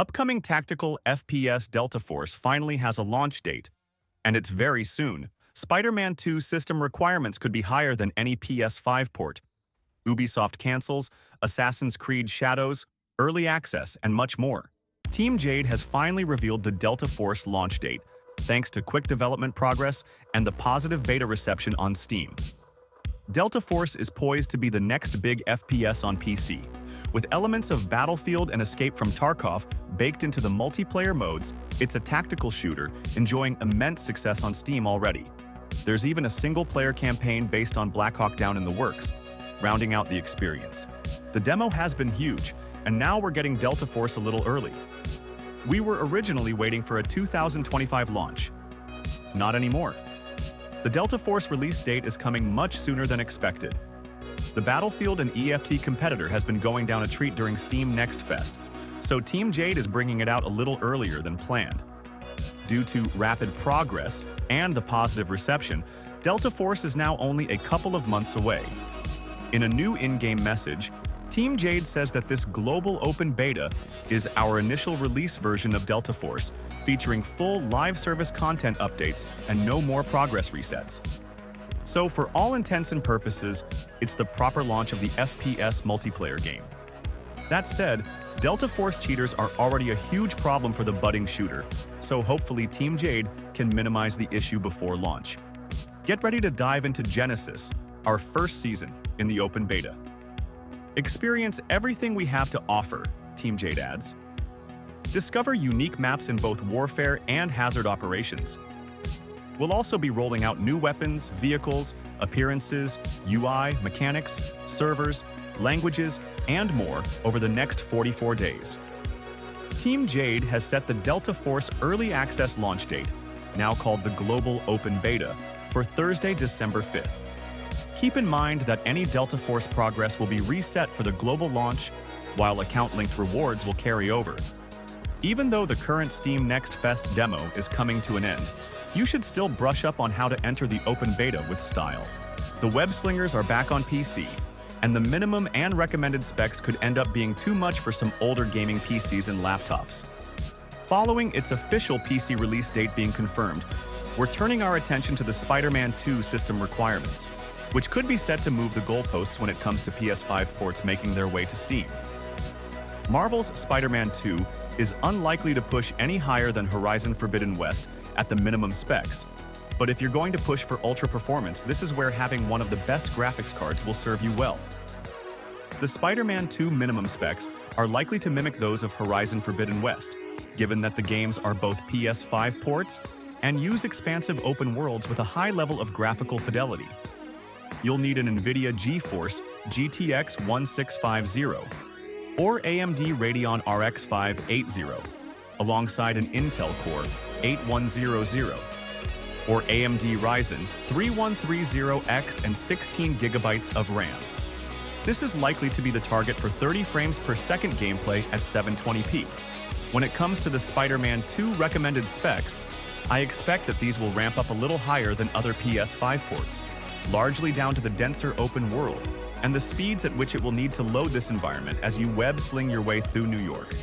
Upcoming tactical FPS Delta Force finally has a launch date, and it's very soon. Spider-Man 2 system requirements could be higher than any PS5 port. Ubisoft cancels, Assassin's Creed Shadows, early access, and much more. Team Jade has finally revealed the Delta Force launch date, thanks to quick development progress and the positive beta reception on Steam. Delta Force is poised to be the next big FPS on PC, with elements of Battlefield and Escape from Tarkov baked into the multiplayer modes. It's a tactical shooter enjoying immense success on Steam already. There's even a single-player campaign based on Black Hawk Down in the works, rounding out the experience. The demo has been huge, and now we're getting Delta Force a little early. We were originally waiting for a 2025 launch. Not anymore. The Delta Force release date is coming much sooner than expected. The Battlefield and EFT competitor has been going down a treat during Steam Next Fest, so Team Jade is bringing it out a little earlier than planned. Due to rapid progress and the positive reception, Delta Force is now only a couple of months away. In a new in-game message, Team Jade says that this global open beta is our initial release version of Delta Force, featuring full live service content updates and no more progress resets. So for all intents and purposes, it's the proper launch of the FPS multiplayer game. That said, Delta Force cheaters are already a huge problem for the budding shooter, so hopefully Team Jade can minimize the issue before launch. Get ready to dive into Genesis, our first season, in the open beta. Experience everything we have to offer, Team Jade adds. Discover unique maps in both warfare and hazard operations. We'll also be rolling out new weapons, vehicles, appearances, UI, mechanics, servers, languages, and more over the next 44 days. Team Jade has set the Delta Force Early Access launch date, now called the Global Open Beta, for Thursday, December 5th. Keep in mind that any Delta Force progress will be reset for the global launch, while account-linked rewards will carry over. Even though the current Steam Next Fest demo is coming to an end, you should still brush up on how to enter the open beta with style. The web slingers are back on PC, and the minimum and recommended specs could end up being too much for some older gaming PCs and laptops. Following its official PC release date being confirmed, we're turning our attention to the Spider-Man 2 system requirements, which could be set to move the goalposts when it comes to PS5 ports making their way to Steam. Marvel's Spider-Man 2 is unlikely to push any higher than Horizon Forbidden West at the minimum specs, but if you're going to push for ultra performance, this is where having one of the best graphics cards will serve you well. The Spider-Man 2 minimum specs are likely to mimic those of Horizon Forbidden West, given that the games are both PS5 ports and use expansive open worlds with a high level of graphical fidelity. You'll need an NVIDIA GeForce GTX 1650 or AMD Radeon RX 580, alongside an Intel Core 8100 or AMD Ryzen 3130X and 16 GB of RAM. This is likely to be the target for 30 frames per second gameplay at 720p. When it comes to the Spider-Man 2 recommended specs, I expect that these will ramp up a little higher than other PS5 ports, largely down to the denser open world and the speeds at which it will need to load this environment as you web-sling your way through New York.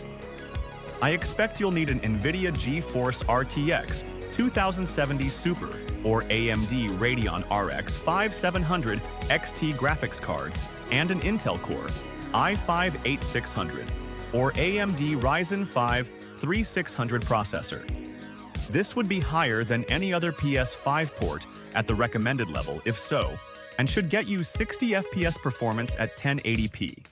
I expect you'll need an NVIDIA GeForce RTX 2070 Super or AMD Radeon RX 5700 XT graphics card and an Intel Core i5-8600 or AMD Ryzen 5 3600 processor. This would be higher than any other PS5 port at the recommended level, if so, and should get you 60 FPS performance at 1080p.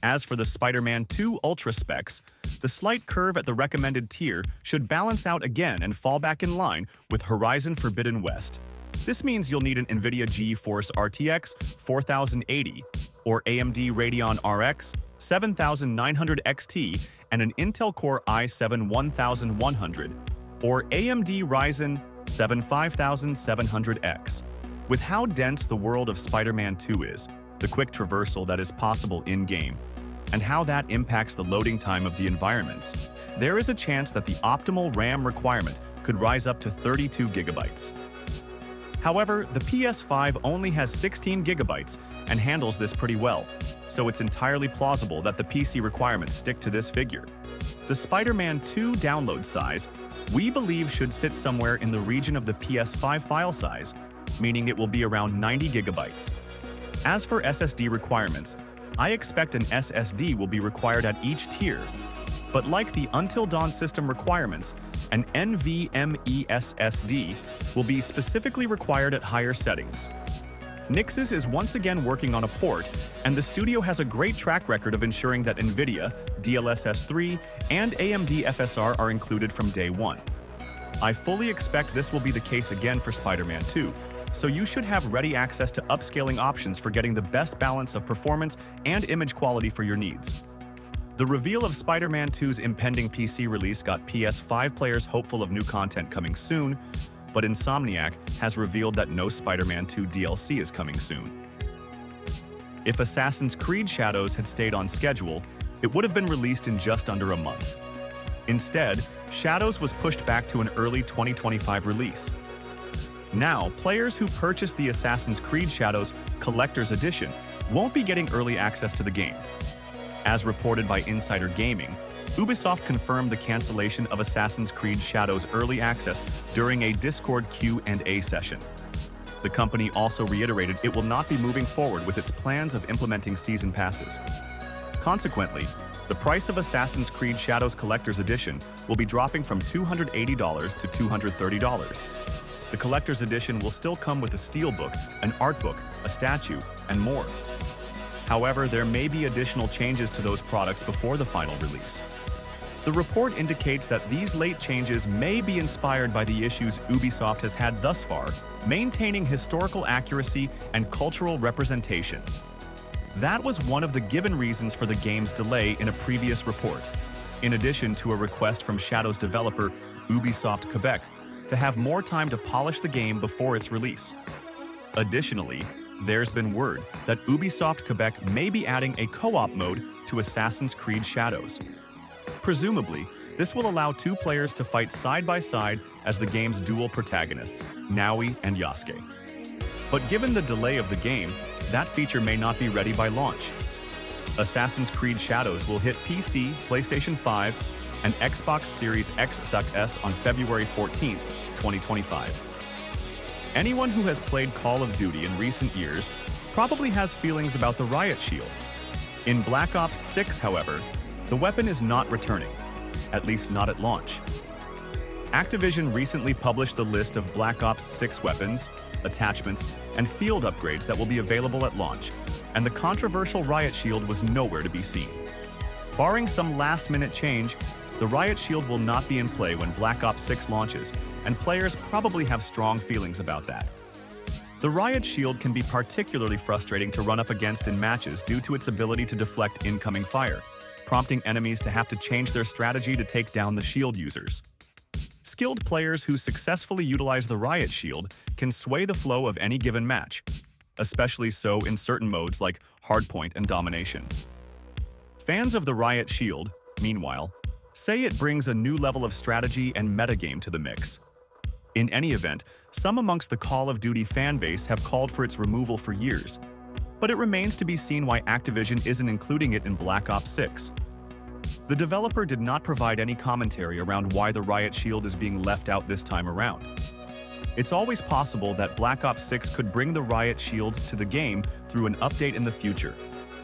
As for the Spider-Man 2 Ultra specs, the slight curve at the recommended tier should balance out again and fall back in line with Horizon Forbidden West. This means you'll need an NVIDIA GeForce RTX 4080 or AMD Radeon RX 7900 XT and an Intel Core i7 1100 or AMD Ryzen 7 5700X. With how dense the world of Spider-Man 2 is, the quick traversal that is possible in-game, and how that impacts the loading time of the environments, there is a chance that the optimal RAM requirement could rise up to 32 GB. However, the PS5 only has 16 gigabytes and handles this pretty well, so it's entirely plausible that the PC requirements stick to this figure. The Spider-Man 2 download size, we believe, should sit somewhere in the region of the PS5 file size, meaning it will be around 90 gigabytes. As for SSD requirements, I expect an SSD will be required at each tier, but like the Until Dawn system requirements, an NVMe SSD will be specifically required at higher settings. Nixxes is once again working on a port, and the studio has a great track record of ensuring that NVIDIA, DLSS 3, and AMD FSR are included from day one. I fully expect this will be the case again for Spider-Man 2, so you should have ready access to upscaling options for getting the best balance of performance and image quality for your needs. The reveal of Spider-Man 2's impending PC release got PS5 players hopeful of new content coming soon, but Insomniac has revealed that no Spider-Man 2 DLC is coming soon. If Assassin's Creed Shadows had stayed on schedule, it would have been released in just under a month. Instead, Shadows was pushed back to an early 2025 release. Now, players who purchased the Assassin's Creed Shadows Collector's Edition won't be getting early access to the game. As reported by Insider Gaming, Ubisoft confirmed the cancellation of Assassin's Creed Shadows Early Access during a Discord Q&A session. The company also reiterated it will not be moving forward with its plans of implementing season passes. Consequently, the price of Assassin's Creed Shadows Collector's Edition will be dropping from $280 to $230. The Collector's Edition will still come with a steelbook, an art book, a statue, and more. However, there may be additional changes to those products before the final release. The report indicates that these late changes may be inspired by the issues Ubisoft has had thus far, maintaining historical accuracy and cultural representation. That was one of the given reasons for the game's delay in a previous report, in addition to a request from Shadows developer Ubisoft Quebec to have more time to polish the game before its release. Additionally, there's been word that Ubisoft Quebec may be adding a co-op mode to Assassin's Creed Shadows. Presumably, this will allow two players to fight side by side as the game's dual protagonists, Naui and Yasuke. But given the delay of the game, that feature may not be ready by launch. Assassin's Creed Shadows will hit PC, PlayStation 5, and Xbox Series X on February 14, 2025. Anyone who has played Call of Duty in recent years probably has feelings about the Riot Shield. In Black Ops 6, however, the weapon is not returning, at least not at launch. Activision recently published the list of Black Ops 6 weapons, attachments, and field upgrades that will be available at launch, and the controversial Riot Shield was nowhere to be seen. Barring some last-minute change, the Riot Shield will not be in play when Black Ops 6 launches, and players probably have strong feelings about that. The Riot Shield can be particularly frustrating to run up against in matches due to its ability to deflect incoming fire, prompting enemies to have to change their strategy to take down the shield users. Skilled players who successfully utilize the Riot Shield can sway the flow of any given match, especially so in certain modes like Hardpoint and Domination. Fans of the Riot Shield, meanwhile, say it brings a new level of strategy and metagame to the mix. In any event, some amongst the Call of Duty fanbase have called for its removal for years, but it remains to be seen why Activision isn't including it in Black Ops 6. The developer did not provide any commentary around why the Riot Shield is being left out this time around. It's always possible that Black Ops 6 could bring the Riot Shield to the game through an update in the future,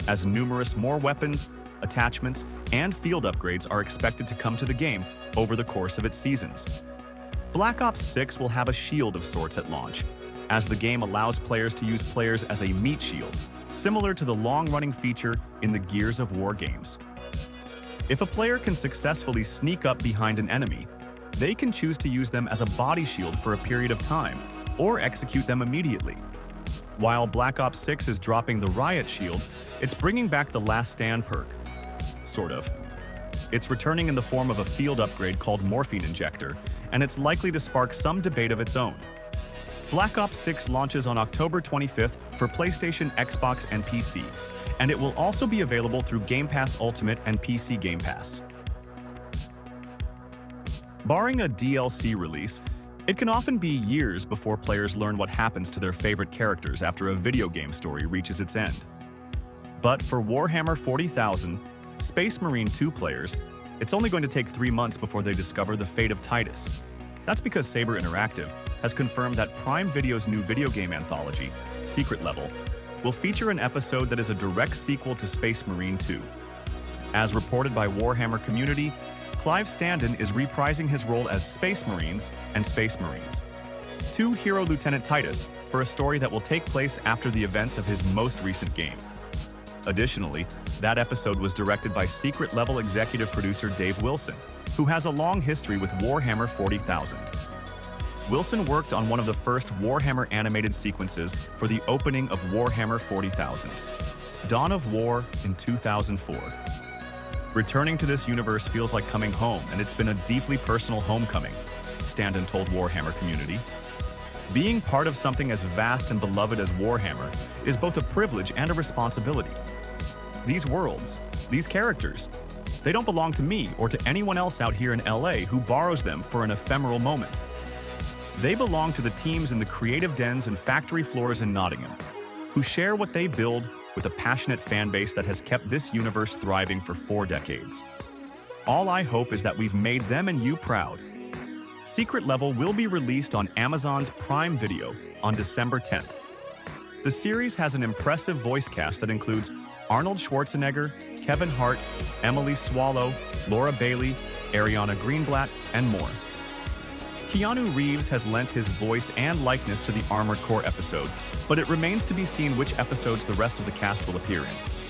as numerous more weapons, attachments, and field upgrades are expected to come to the game over the course of its seasons. Black Ops 6 will have a shield of sorts at launch, as the game allows players to use players as a meat shield, similar to the long-running feature in the Gears of War games. If a player can successfully sneak up behind an enemy, they can choose to use them as a body shield for a period of time, or execute them immediately. While Black Ops 6 is dropping the Riot Shield, it's bringing back the Last Stand perk. Sort of. It's returning in the form of a field upgrade called Morphine Injector, and it's likely to spark some debate of its own. Black Ops 6 launches on October 25th for PlayStation, Xbox, and PC, and it will also be available through Game Pass Ultimate and PC Game Pass. Barring a DLC release, It can often be years before players learn what happens to their favorite characters after a video game story reaches its end. But for Warhammer 40,000, Space Marine 2 players, it's only going to take 3 months before they discover the fate of Titus. That's because Saber Interactive has confirmed that Prime Video's new video game anthology, Secret Level, will feature an episode that is a direct sequel to Space Marine 2. As reported by Warhammer Community, Clive Standen is reprising his role as Space Marines and Space Marines, 2 Hero Lieutenant Titus, for a story that will take place after the events of his most recent game. Additionally, that episode was directed by Secret Level executive producer Dave Wilson, who has a long history with Warhammer 40,000. Wilson worked on one of the first Warhammer animated sequences for the opening of Warhammer 40,000, Dawn of War in 2004. Returning to this universe feels like coming home, and it's been a deeply personal homecoming, Standen told Warhammer Community. Being part of something as vast and beloved as Warhammer is both a privilege and a responsibility. These worlds, these characters, they don't belong to me or to anyone else out here in LA who borrows them for an ephemeral moment. They belong to the teams in the creative dens and factory floors in Nottingham, who share what they build with a passionate fan base that has kept this universe thriving for 4 decades. All I hope is that we've made them and you proud. Secret Level will be released on Amazon's Prime Video on December 10th. The series has an impressive voice cast that includes Arnold Schwarzenegger, Kevin Hart, Emily Swallow, Laura Bailey, Ariana Greenblatt, and more. Keanu Reeves has lent his voice and likeness to the Armored Core episode, but it remains to be seen which episodes the rest of the cast will appear in.